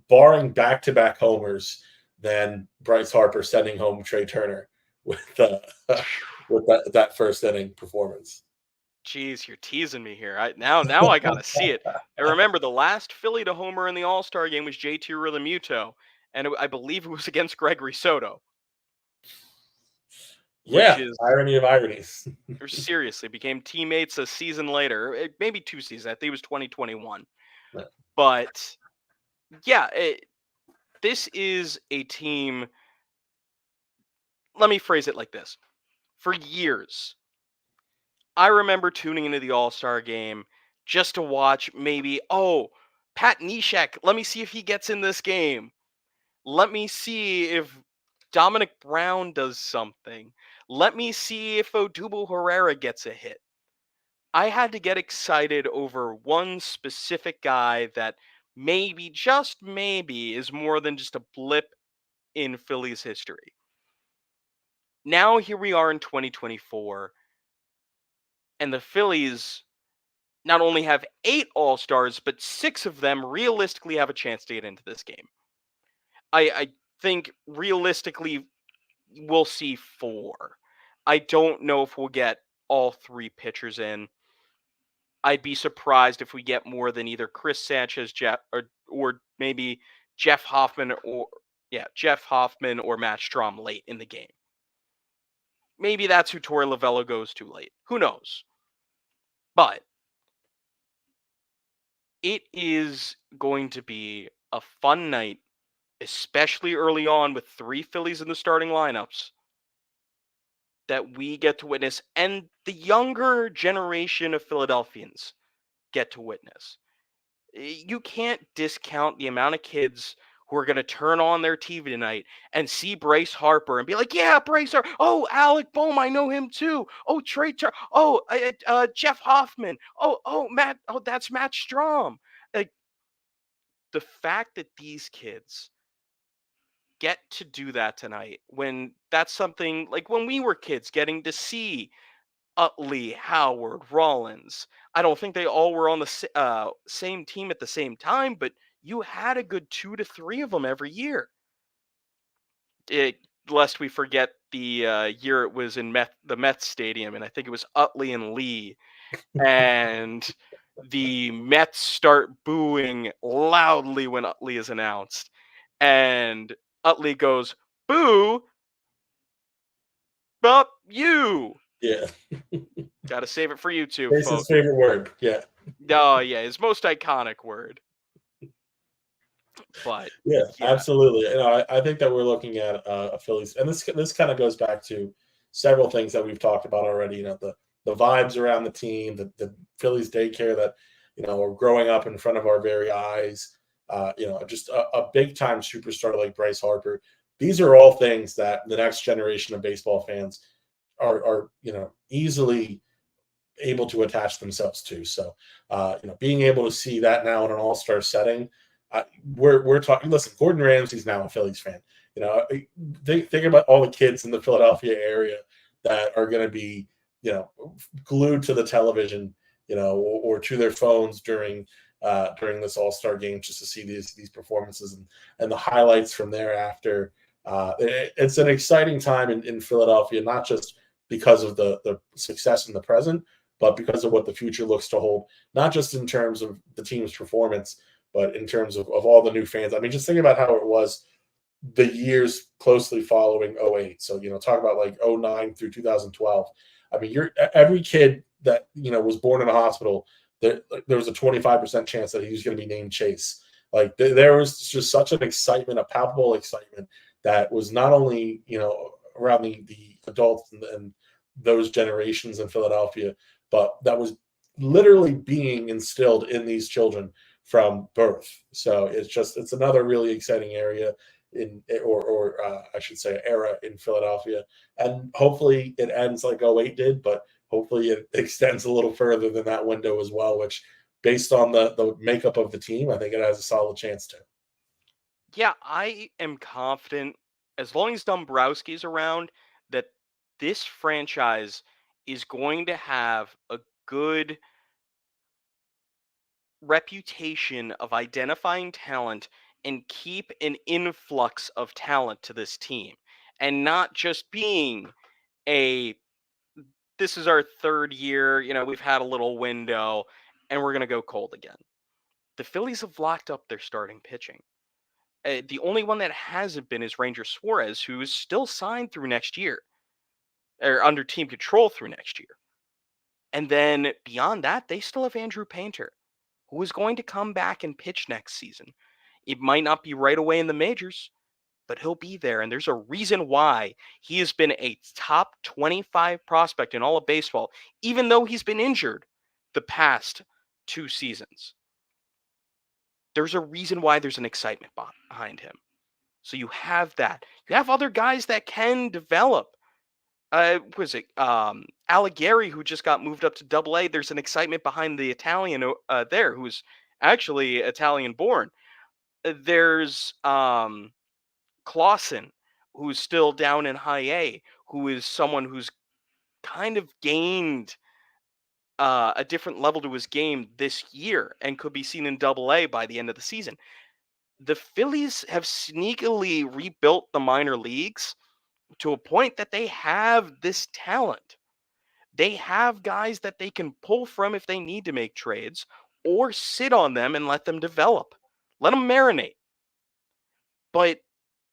barring back-to-back homers, than Bryce Harper sending home Trey Turner with with that first inning performance. Jeez, you're teasing me here. Now I gotta see it. I remember the last Philly to homer in the All Star game was JT Realmuto, and I believe it was against Gregory Soto, which Yeah, is irony of ironies. seriously became teammates a season later, maybe 2 seasons. I think it was 2021. But yeah, this is a team. Let me phrase it like this: for years, I remember tuning into the All Star game just to watch maybe, oh, Pat Neshek. Let me see if he gets in this game. Let me see if Dominic Brown does something. Let me see if Odubel Herrera gets a hit. I had to get excited over one specific guy that maybe, just maybe, is more than just a blip in Phillies history. Now, here we are in 2024, and the Phillies not only have 8 All-Stars, but 6 of them realistically have a chance to get into this game. I think realistically we'll see 4. I don't know if we'll get all 3 pitchers in. I'd be surprised if we get more than either Chris Sanchez, Jeff, or maybe Jeff Hoffman, or Jeff Hoffman or Matt Strom late in the game. Maybe that's who Torey Lovullo goes to late. Who knows? But it is going to be a fun night, especially early on with 3 Phillies in the starting lineups that we get to witness, and the younger generation of Philadelphians get to witness. You can't discount the amount of kids who are going to turn on their TV tonight and see Bryce Harper and be like, "Yeah, Bryce Harper. Oh, Alec Boehm, I know him too. Oh, Oh, Jeff Hoffman. Oh, Matt. Oh, that's Matt Strom." Like, the fact that these kids get to do that tonight, when that's something like when we were kids, getting to see Utley, Howard, Rollins. I don't think they all were on the same team at the same time, but you had a good 2 to 3 of them every year. Lest we forget the year it was in the Mets Stadium, and I think it was Utley and Lee, and the Mets start booing loudly when Utley is announced, and Utley goes, "Boo, up you." Yeah. Got to save it for YouTube, Grace's folks. favorite word. Yeah. Oh yeah, his most iconic word. But Yeah, yeah, absolutely. I think that we're looking at a Phillies, and this kind of goes back to several things that we've talked about already. The vibes around the team, the Phillies daycare that are growing up in front of our very eyes. Just a big time superstar like Bryce Harper. These are all things that the next generation of baseball fans are easily able to attach themselves to. So, being able to see that now in an all-star setting, we're talking. Listen, Gordon Ramsay's now a Phillies fan. Think about all the kids in the Philadelphia area that are going to be, glued to the television, or to their phones during this All-Star game just to see these performances and the highlights from thereafter. It's an exciting time in Philadelphia, not just because of the success in the present, but because of what the future looks to hold, not just in terms of the team's performance, but in terms of all the new fans. I mean, just think about how it was the years closely following '08. So, talk about like '09 through 2012. I mean, every kid that, was born in a hospital, there was a 25% chance that he was going to be named Chase. Like there was just such an excitement, a palpable excitement that was not only, around the adults and those generations in Philadelphia, but that was literally being instilled in these children from birth. So it's another really exciting area or I should say era in Philadelphia, and hopefully it ends like '08 did, but hopefully it extends a little further than that window as well. Which, based on the makeup of the team, I think it has a solid chance to. yeah, I am confident as long as Dombrowski's around that this franchise is going to have a good reputation of identifying talent and keep an influx of talent to this team, and not just being a this is our 3rd year, we've had a little window and we're going to go cold again. The Phillies have locked up their starting pitching. The only one that hasn't been is Ranger Suarez, who is still signed through next year, or under team control through next year. And then beyond that, they still have Andrew Painter, who is going to come back and pitch next season. It might not be right away in the majors, but he'll be there. And there's a reason why he has been a top 25 prospect in all of baseball, even though he's been injured the past 2 seasons. There's a reason why there's an excitement behind him. So you have that. You have other guys that can develop. Was it Allighieri who just got moved up to Double A? There's an excitement behind the Italian there, who's actually Italian born. There's Clausen, who's still down in High A, who is someone who's kind of gained a different level to his game this year and could be seen in Double A by the end of the season. The Phillies have sneakily rebuilt the minor leagues to a point that they have this talent. They have guys that they can pull from if they need to make trades or sit on them and let them develop. Let them marinate. But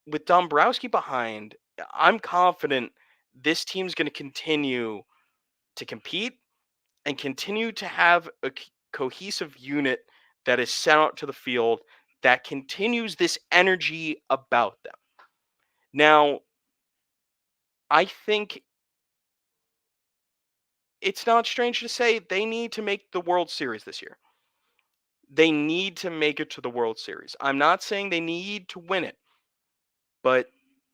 with Dombrowski behind, I'm confident this team's going to continue to compete and continue to have a cohesive unit that is sent out to the field that continues this energy about them. Now, I think it's not strange to say they need to make the World Series this year. They need to make it to the World Series. I'm not saying they need to win it, but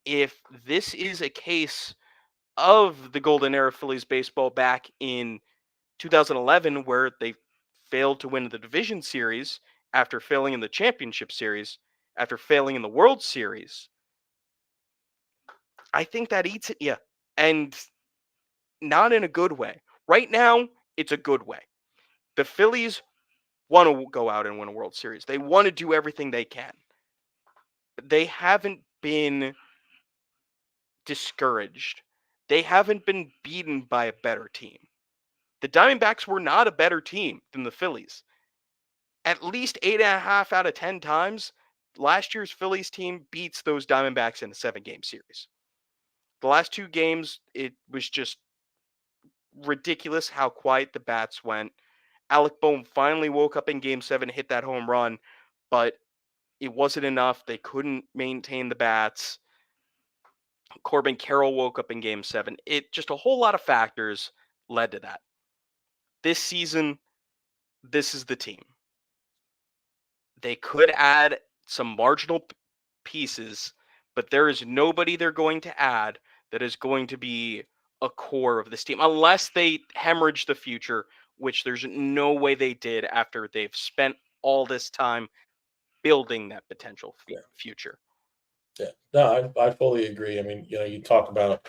if this is a case of the golden era of Phillies baseball back in 2011, where they failed to win the division series after failing in the championship series, after failing in the World Series, I think that eats it, yeah. And not in a good way. Right now, it's a good way. The Phillies want to go out and win a World Series. They want to do everything they can. They haven't been discouraged. They haven't been beaten by a better team. The Diamondbacks were not a better team than the Phillies. At least 8.5 out of 10 times, last year's Phillies team beats those Diamondbacks in a 7-game series. The last 2 games, it was just ridiculous how quiet the bats went. Alec Bohm finally woke up in game 7, hit that home run, but it wasn't enough. They couldn't maintain the bats. Corbin Carroll woke up in game 7. It just a whole lot of factors led to that. This season, this is the team. They could add some marginal pieces, but there is nobody they're going to add that is going to be a core of this team unless they hemorrhage the future, which there's no way they did after they've spent all this time building that potential Yeah, future. yeah. No, I fully agree. I mean, you talk about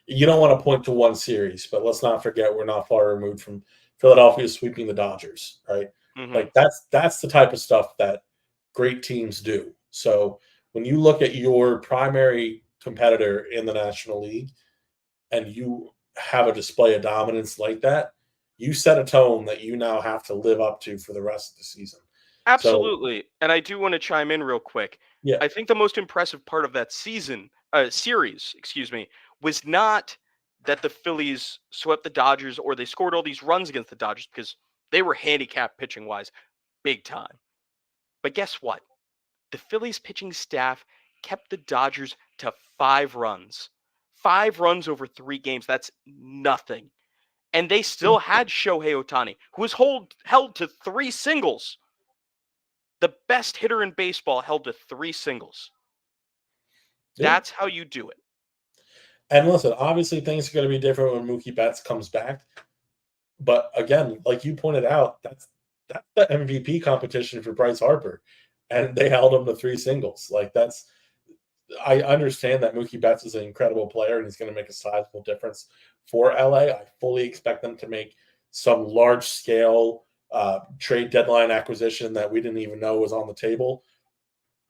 you don't want to point to one series, but let's not forget we're not far removed from Philadelphia sweeping the Dodgers, right? Hmm. Like that's the type of stuff that great teams do. So when you look at your primary competitor in the National League and you have a display of dominance like that, you set a tone that you now have to live up to for the rest of the season. So Absolutely. And I do want to chime in real quick. yeah, I think the most impressive part of that series, excuse me, was not that the Phillies swept the Dodgers or they scored all these runs against the Dodgers because they were handicapped pitching wise big time. But guess what? The Phillies pitching staff kept the Dodgers to 5 runs. 5 runs over 3 games. That's nothing. And they still had Shohei Ohtani, who was held to 3 singles. The best hitter in baseball held to 3 singles. yeah. That's how you do it. And listen, obviously things are going to be different when Mookie Betts comes back. But again, like you pointed out, that's the MVP competition for Bryce Harper, and they held him to 3 singles. Like that's I understand that Mookie Betts is an incredible player and he's going to make a sizable difference for LA. I fully expect them to make some large scale trade deadline acquisition that we didn't even know was on the table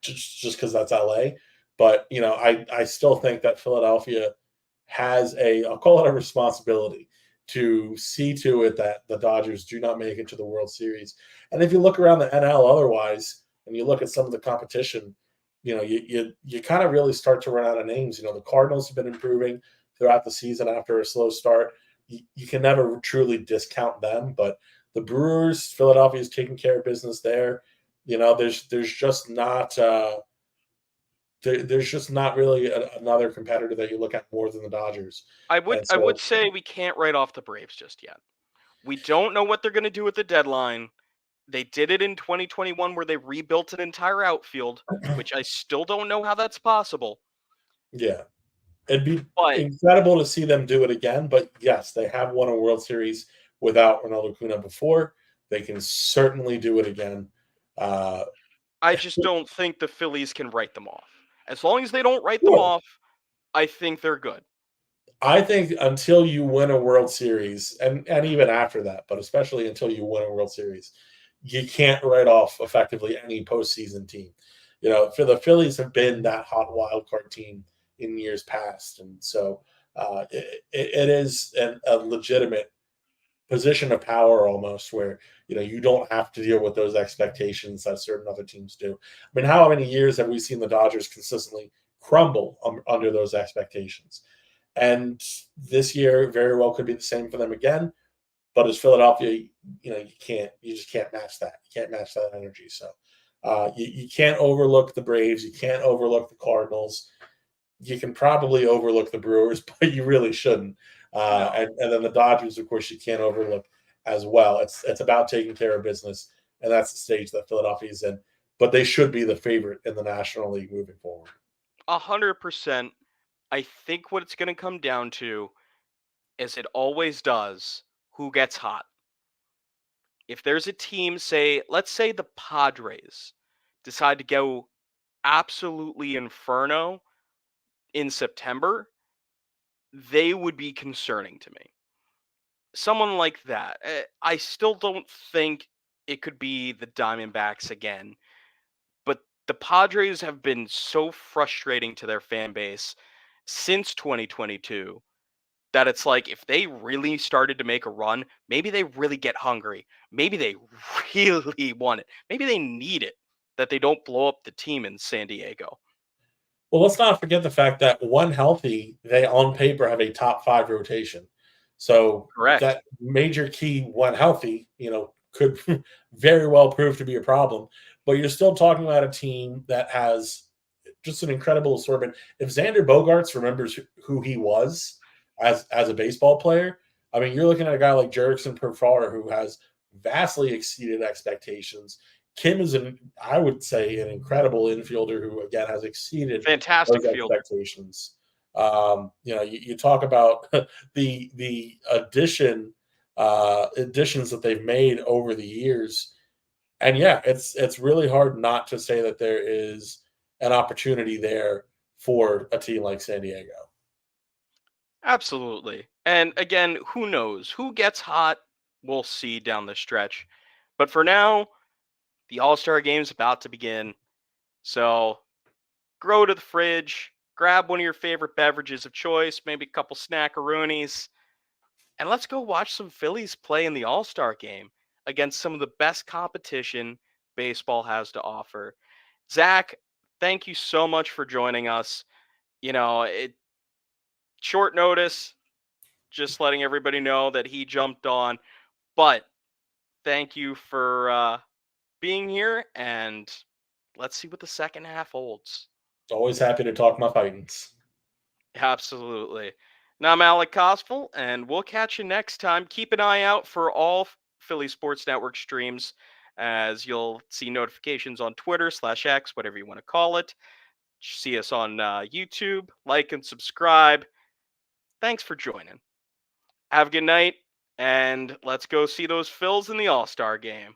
just because that's LA. But I still think that Philadelphia has I'll call it a responsibility to see to it that the Dodgers do not make it to the World Series. And if you look around the NL otherwise, and you look at some of the competition, you kind of really start to run out of names. The Cardinals have been improving throughout the season after a slow start. You can never truly discount them, but the Brewers, Philadelphia is taking care of business there. There's just not there's just not really another competitor that you look at more than the Dodgers. I would And I would so, say we can't write off the Braves just yet. We don't know what they're going to do with the deadline. They did it in 2021 where they rebuilt an entire outfield, which I still don't know how that's possible. yeah, It'd be But incredible to see them do it again. But yes, they have won a World Series without Ronaldo Acuna before. They can certainly do it again. Uh, I just don't think the Phillies can write them off. As long as they don't write them sure. off, I think they're good. I think until you win a World Series, and even after that, but especially until you win a World Series, you can't write off effectively any postseason team. You know, for the Phillies have been that hot wild card team in years past, and so it is a legitimate position of power almost where you don't have to deal with those expectations that certain other teams do. I mean, how many years have we seen the Dodgers consistently crumble under those expectations? And this year very well could be the same for them again. But as Philadelphia, you just can't match that. You can't match that energy. So you can't overlook the Braves. You can't overlook the Cardinals. You can probably overlook the Brewers, but you really shouldn't. No. And then the Dodgers, of course, you can't overlook as well. It's about taking care of business, and that's the stage that Philadelphia is in. But they should be the favorite in the National League moving forward. 100%. I think what it's going to come down to, as it always does, who gets hot. If there's a team, say, let's say the Padres decide to go absolutely inferno in September, they would be concerning to me. Someone like that. I still don't think it could be the Diamondbacks again, but the Padres have been so frustrating to their fan base since 2022 that it's like if they really started to make a run, maybe they really get hungry. Maybe they really want it. Maybe they need it that they don't blow up the team in San Diego. Well, let's not forget the fact that one healthy, they on paper have a top five rotation. So Correct. that major key one healthy, could very well prove to be a problem. But you're still talking about a team that has just an incredible assortment. If Xander Bogarts remembers who he was as a baseball player, I mean, you're looking at a guy like Jerickson Profar who has vastly exceeded expectations. Kim is I would say, an incredible infielder who again has exceeded Fantastic those fielder. expectations. You talk about the additions that they've made over the years, and yeah, it's really hard not to say that there is an opportunity there for a team like San Diego. Absolutely. And again, who knows? Who gets hot? We'll see down the stretch. But for now, the All Star game's about to begin. So go to the fridge, grab one of your favorite beverages of choice, maybe a couple snackaroonies, and let's go watch some Phillies play in the All Star game against some of the best competition baseball has to offer. Zach, thank you so much for joining us. It short notice, just letting everybody know that he jumped on, but thank you for being here, and let's see what the second half holds. Always happy to talk my Titans. Absolutely. Now I'm Alec Kospel, and we'll catch you next time. Keep an eye out for all Philly Sports Network streams, as you'll see notifications on Twitter/X, whatever you want to call it. See us on YouTube. Like and subscribe. Thanks for joining. Have a good night, and let's go see those Phils in the All Star game.